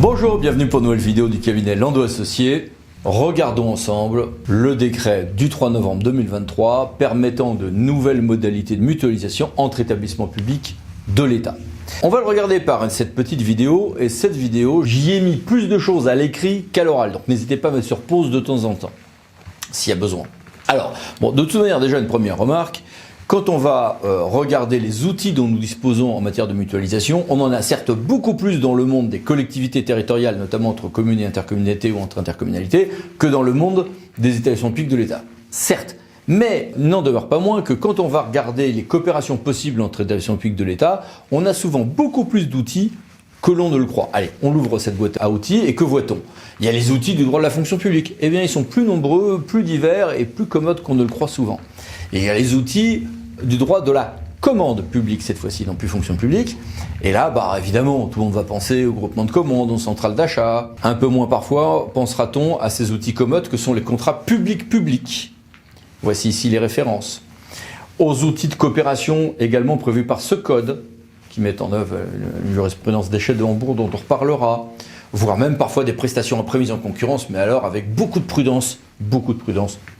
Bonjour, bienvenue pour une nouvelle vidéo du cabinet Landau Associés. Regardons ensemble le décret du 3 novembre 2023 permettant de nouvelles modalités de mutualisation entre établissements publics de l'État. On va le regarder par cette petite vidéo, et cette vidéo, j'y ai mis plus de choses à l'écrit qu'à l'oral, donc n'hésitez pas à mettre sur pause de temps en temps, s'il y a besoin. Alors, bon, de toute manière, déjà une première remarque. Quand on va regarder les outils dont nous disposons en matière de mutualisation, on en a certes beaucoup plus dans le monde des collectivités territoriales, notamment entre communes et intercommunalités ou entre intercommunalités, que dans le monde des établissements publics de l'État. Certes, mais n'en demeure pas moins que quand on va regarder les coopérations possibles entre établissements publics de l'État, on a souvent beaucoup plus d'outils que l'on ne le croit. Allez, on ouvre cette boîte à outils et que voit-on? Il y a les outils du droit de la fonction publique. Eh bien, ils sont plus nombreux, plus divers et plus commodes qu'on ne le croit souvent. Et il y a les outils du droit de la commande publique, cette fois-ci, non plus fonction publique. Et là, évidemment, tout le monde va penser au groupement de commandes, aux centrales d'achat. Un peu moins parfois pensera-t-on à ces outils commodes que sont les contrats publics-publics. Voici ici les références. Aux outils de coopération également prévus par ce code, qui met en œuvre une jurisprudence déchet de Hambourg dont on reparlera, voire même parfois des prestations après mise en concurrence, mais alors avec beaucoup de prudence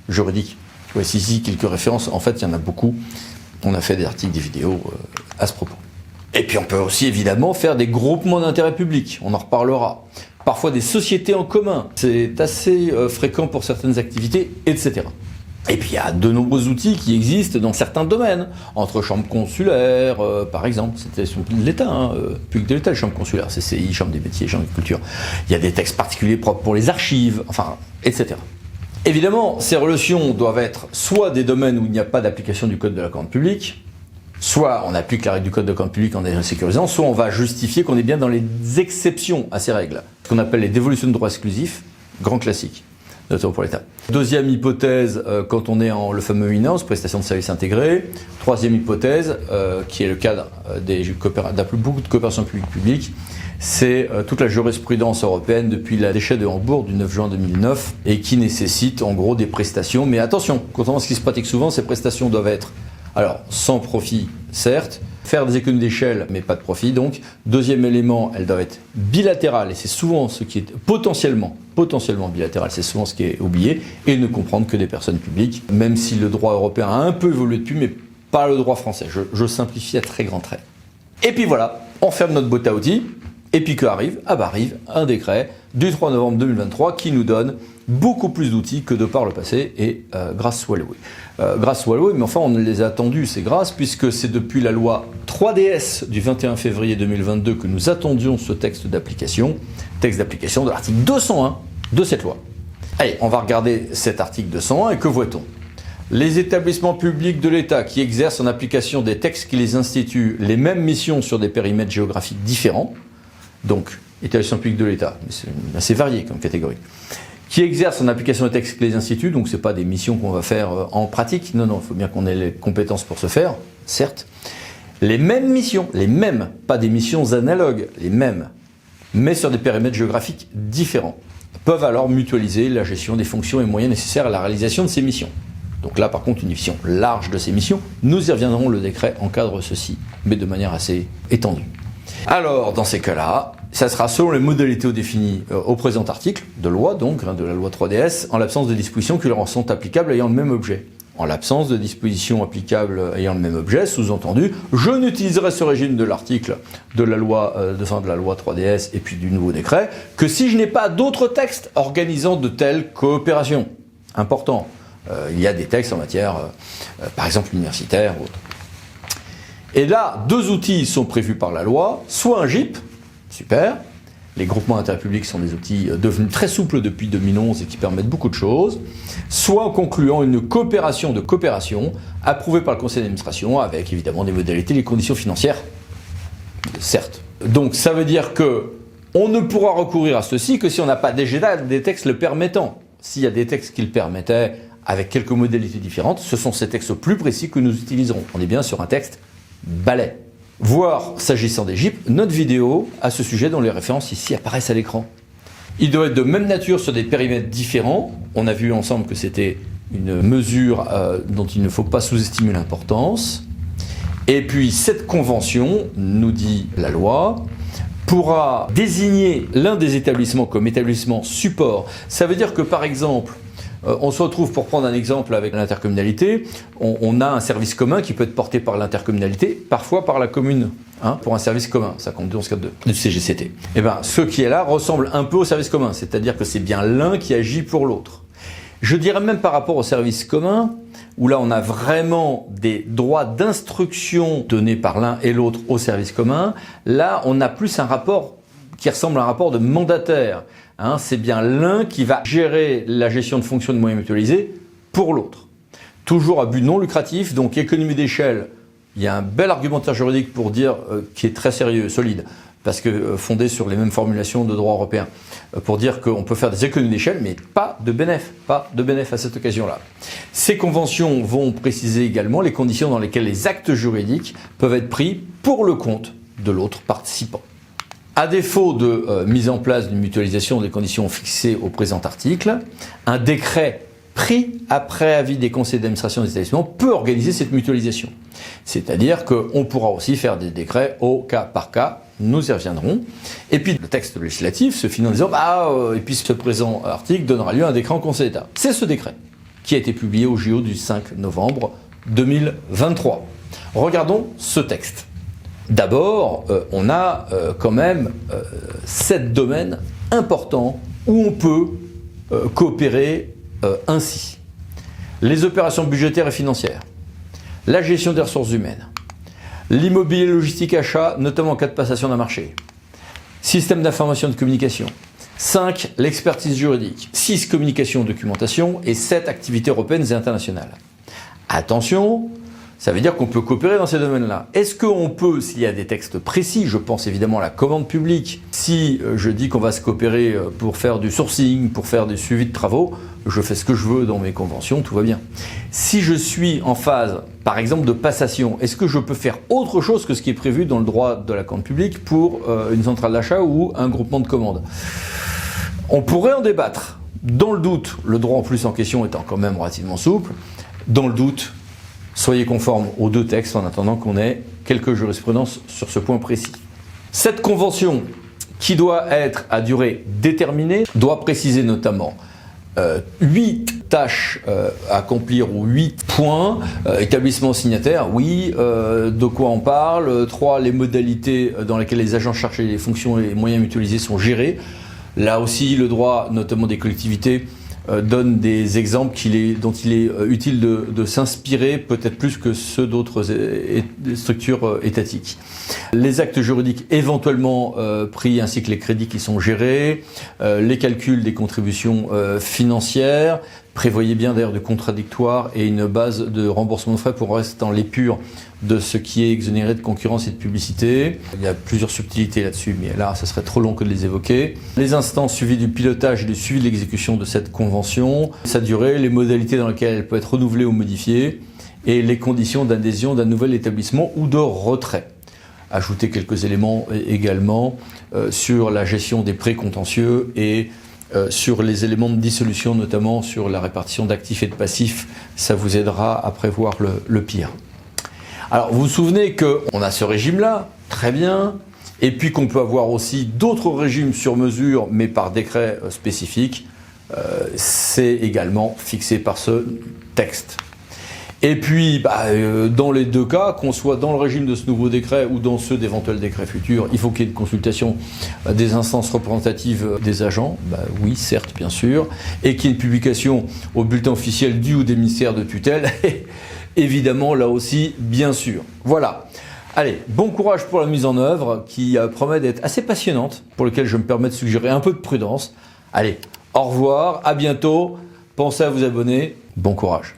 juridique. Voici ici quelques références, en fait il y en a beaucoup, on a fait des articles, des vidéos à ce propos. Et puis on peut aussi évidemment faire des groupements d'intérêt public, on en reparlera. Parfois des sociétés en commun, c'est assez fréquent pour certaines activités, etc. Et puis il y a de nombreux outils qui existent dans certains domaines, entre chambres consulaires, par exemple, c'était de l'État, public de l'État, les chambres consulaires, CCI, chambre des métiers, chambre de culture. Il y a des textes particuliers propres pour les archives, enfin, etc. Évidemment, ces relations doivent être soit des domaines où il n'y a pas d'application du Code de la commande publique, soit on applique la règle du Code de la commande publique en les sécurisant, soit on va justifier qu'on est bien dans les exceptions à ces règles, ce qu'on appelle les dévolutions de droits exclusifs, grand classique, notamment pour l'État. Deuxième hypothèse, quand on est en le fameux INANS, prestation de services intégrés. Troisième hypothèse, qui est le cadre beaucoup de coopération publique-publique, c'est toute la jurisprudence européenne depuis la déchet de Hambourg du 9 juin 2009 et qui nécessite en gros des prestations. Mais attention, contrairement à ce qui se pratique souvent, ces prestations doivent être, alors sans profit certes, faire des économies d'échelle mais pas de profit donc. Deuxième élément, elles doivent être bilatérales et c'est souvent ce qui est potentiellement bilatéral, c'est souvent ce qui est oublié, et ne comprendre que des personnes publiques, même si le droit européen a un peu évolué depuis, mais pas le droit français. Je simplifie à très grands traits. Et puis voilà, on ferme notre boîte à outils. Et puis qu'arrive un décret du 3 novembre 2023 qui nous donne beaucoup plus d'outils que de par le passé et grâce Walloé. Grâce Walloé, mais enfin on les a attendus, ces grâces, puisque c'est depuis la loi 3DS du 21 février 2022 que nous attendions ce texte d'application de l'article 201 de cette loi. Allez, on va regarder cet article 201 et que voit-on? Les établissements publics de l'État qui exercent en application des textes qui les instituent les mêmes missions sur des périmètres géographiques différents, donc établissement public de l'État, c'est assez varié comme catégorie, qui exercent en application des textes qui les instituent, donc c'est pas des missions qu'on va faire en pratique, non, il faut bien qu'on ait les compétences pour se faire, certes. Les mêmes missions, pas des missions analogues, les mêmes, mais sur des périmètres géographiques différents, peuvent alors mutualiser la gestion des fonctions et moyens nécessaires à la réalisation de ces missions. Donc là, par contre, une vision large de ces missions, nous y reviendrons, le décret encadre ceci, mais de manière assez étendue. Alors, dans ces cas-là, ça sera selon les modalités définies au présent article de loi, donc de la loi 3DS, en l'absence de dispositions qui leur sont applicables ayant le même objet. En l'absence de dispositions applicables ayant le même objet, sous-entendu, je n'utiliserai ce régime de l'article de la loi 3DS et puis du nouveau décret que si je n'ai pas d'autres textes organisant de telles coopérations. Important. Il y a des textes en matière, par exemple, universitaire ou autre. Et là, deux outils sont prévus par la loi, soit un GIP, super, les groupements d'intérêt public sont des outils devenus très souples depuis 2011 et qui permettent beaucoup de choses, soit en concluant une coopération de coopération approuvée par le conseil d'administration avec évidemment des modalités et des conditions financières, certes. Donc ça veut dire que on ne pourra recourir à ceci que si on n'a pas déjà des textes le permettant. S'il y a des textes qui le permettaient avec quelques modalités différentes, ce sont ces textes plus précis que nous utiliserons. On est bien sur un texte balai. Voire, s'agissant des GIP, notre vidéo à ce sujet dont les références ici apparaissent à l'écran. Il doit être de même nature sur des périmètres différents. On a vu ensemble que c'était une mesure dont il ne faut pas sous-estimer l'importance. Et puis cette convention, nous dit la loi, pourra désigner l'un des établissements comme établissement support. Ça veut dire que par exemple, on se retrouve, pour prendre un exemple avec l'intercommunalité, on a un service commun qui peut être porté par l'intercommunalité, parfois par la commune, pour un service commun, ça compte 1142 du CGCT. Et bien, ce qui est là ressemble un peu au service commun, c'est-à-dire que c'est bien l'un qui agit pour l'autre. Je dirais même par rapport au service commun, où là on a vraiment des droits d'instruction donnés par l'un et l'autre au service commun, là on a plus un rapport qui ressemble à un rapport de mandataire. C'est bien l'un qui va gérer la gestion de fonctions de moyens mutualisés pour l'autre. Toujours à but non lucratif, donc économie d'échelle. Il y a un bel argumentaire juridique pour dire, qui est très sérieux, solide, parce que fondé sur les mêmes formulations de droit européen, pour dire qu'on peut faire des économies d'échelle, mais pas de bénéfice à cette occasion-là. Ces conventions vont préciser également les conditions dans lesquelles les actes juridiques peuvent être pris pour le compte de l'autre participant. À défaut de mise en place d'une mutualisation des conditions fixées au présent article, un décret pris après avis des conseils d'administration des établissements peut organiser cette mutualisation. C'est-à-dire qu'on pourra aussi faire des décrets au cas par cas, nous y reviendrons. Et puis le texte législatif se finit en disant et puis ce présent article donnera lieu à un décret en Conseil d'État. C'est ce décret qui a été publié au JO du 5 novembre 2023. Regardons ce texte. D'abord, on a quand même 7 domaines importants où on peut coopérer ainsi. Les opérations budgétaires et financières, la gestion des ressources humaines, l'immobilier, logistique, achat, notamment en cas de passation d'un marché, système d'information et de communication, 5. L'expertise juridique, 6. Communication et documentation et 7. Activités européennes et internationales. Attention, ça veut dire qu'on peut coopérer dans ces domaines-là. Est-ce qu'on peut, s'il y a des textes précis, je pense évidemment à la commande publique, si je dis qu'on va se coopérer pour faire du sourcing, pour faire du suivi de travaux, je fais ce que je veux dans mes conventions, tout va bien. Si je suis en phase, par exemple, de passation, est-ce que je peux faire autre chose que ce qui est prévu dans le droit de la commande publique pour une centrale d'achat ou un groupement de commandes? On pourrait en débattre. Dans le doute, le droit en plus en question étant quand même relativement souple, dans le doute, soyez conformes aux 2 textes en attendant qu'on ait quelques jurisprudences sur ce point précis. Cette convention, qui doit être à durée déterminée, doit préciser notamment 8 tâches à accomplir ou 8 points. Établissement signataire, oui. De quoi on parle? 3. Les modalités dans lesquelles les agents chargés des fonctions et les moyens mutualisés sont gérés. Là aussi, le droit, notamment des collectivités, donne des exemples dont il est utile de s'inspirer, peut-être plus que ceux d'autres structures étatiques. Les actes juridiques éventuellement pris ainsi que les crédits qui sont gérés, les calculs des contributions financières, prévoyez bien d'ailleurs de contradictoire et une base de remboursement de frais pour rester dans l'épure de ce qui est exonéré de concurrence et de publicité. Il y a plusieurs subtilités là-dessus, mais là, ça serait trop long que de les évoquer. Les instances suivies du pilotage et du suivi de l'exécution de cette convention, sa durée, les modalités dans lesquelles elle peut être renouvelée ou modifiée, et les conditions d'adhésion d'un nouvel établissement ou de retrait. Ajouter quelques éléments également sur la gestion des prêts contentieux et sur les éléments de dissolution, notamment sur la répartition d'actifs et de passifs. Ça vous aidera à prévoir le pire. Alors, vous vous souvenez qu'on a ce régime-là, très bien, et puis qu'on peut avoir aussi d'autres régimes sur mesure, mais par décret spécifique. C'est également fixé par ce texte. Et puis, dans les 2 cas, qu'on soit dans le régime de ce nouveau décret ou dans ceux d'éventuels décrets futurs, il faut qu'il y ait une consultation des instances représentatives des agents. Oui, certes, bien sûr. Et qu'il y ait une publication au bulletin officiel du ou des ministères de tutelle. Évidemment, là aussi, bien sûr. Voilà. Allez, bon courage pour la mise en œuvre qui promet d'être assez passionnante, pour laquelle je me permets de suggérer un peu de prudence. Allez, au revoir, à bientôt. Pensez à vous abonner. Bon courage.